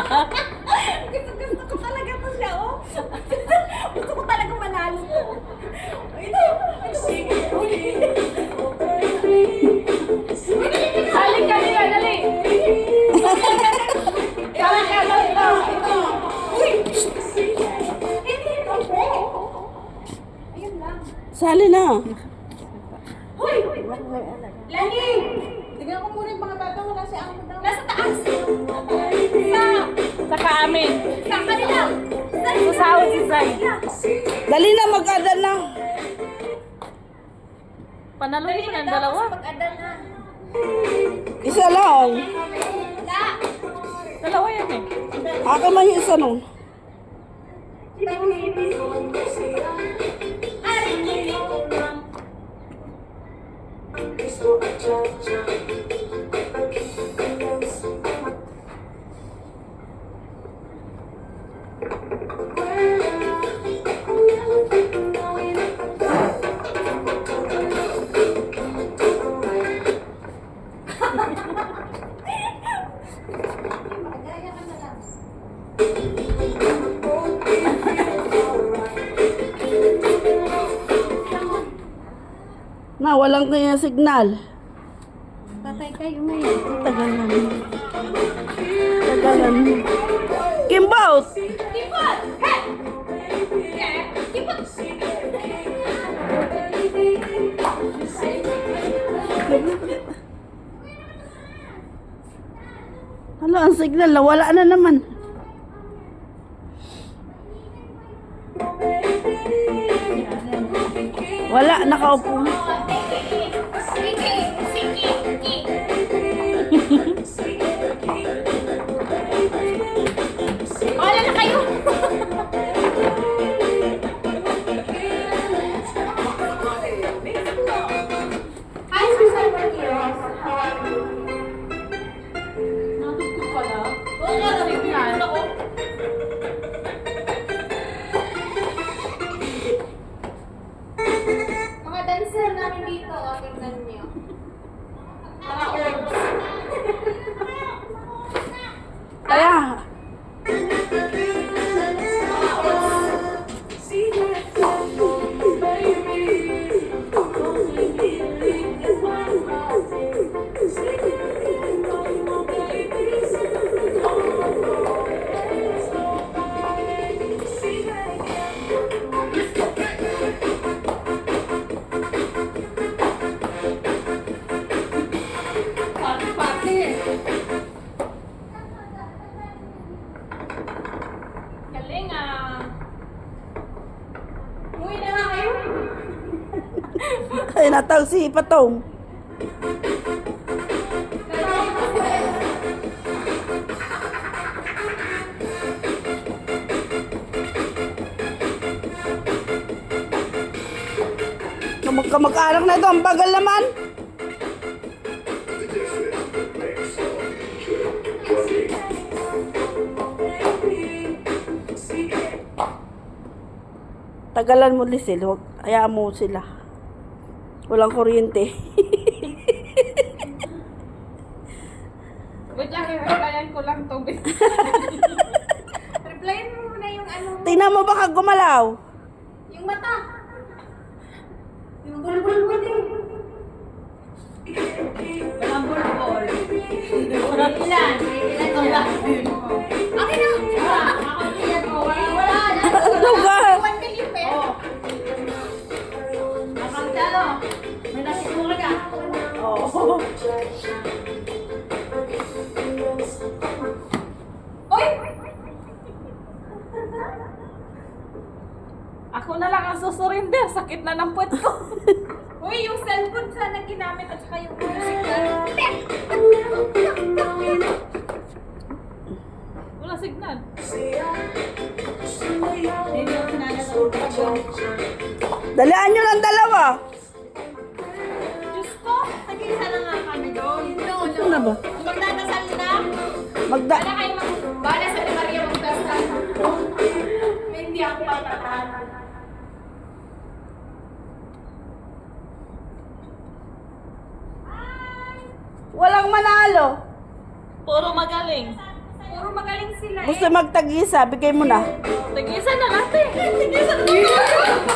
Gusto ko talaga to siya, oh. Gusto ko talaga manalo to. Ito. Sali ka nila, dali. Sali ka nila. Uy! Hindi ako. Ayun lang. Sali na. Hoy! Lani! Tignan ko muna yung mga bata. Wala si Amo daw. Nasa taas. Sa kaamin. Sa kanila. Sasahod si Zay. Dali na, mag-adan na. Panalo mo ng dalawa. Pag-adan na. Isa lang. Wala. Dalawa yan eh. Akin man yung isa nun. Magaya ka na lang. Na, walang kanya signal. Patay kayo ngayon. Tagalan. Tagalan. Kimbout! Kipot! Hey! Kipot! Hala, ang signal. Wala na naman. Wala, nakaupo. Sige! Sige! Wala na kayo! Hi, Susan Marquez. How are you? Natugtog pala. Oo nga, nabibigyan ako. Mga dancer namin dito, tingnan niyo. Mga orbs. Kaya, Mga orbs. Pati-pati. Galing ah. Uwi na nga kayo. ay natawag si Patong. Kamag-anak na ito, ang bagal naman. Tagalan mo, Lisil. Huwag, hayaan mo sila. Walang kuryente. Wait lang, i-replyan ko lang to. Replyan mo muna yung ano, Tingnan mo baka gumalaw. yung mata. Yung bulbul din. Walang bulbol. Ilan? Ilan wala? Okay na. Ako ilan mo. Wala na. Ano ba? 1 million pesos. Abang talo. May nasimulan ka. Oo. Oy! Ako na lang ang susurinder. Sakit na ng puwet ko. Uy, yung cellphone sana ginamit at saka yung music na. Wala signal. Hindi yung sinanalo. Dalaan nyo lang dalawa. Diyos ko, nag-isa na nga kami doon. Ano na ba? Magdadasal na. Magda... Bala kayo bala sa Maria magdasal. Hindi ako patatahan. Walang manalo. Puro magaling. Puro magaling sila Gusto magtag-isa, bigay mo na. Tig-isa na natin. Tigisa na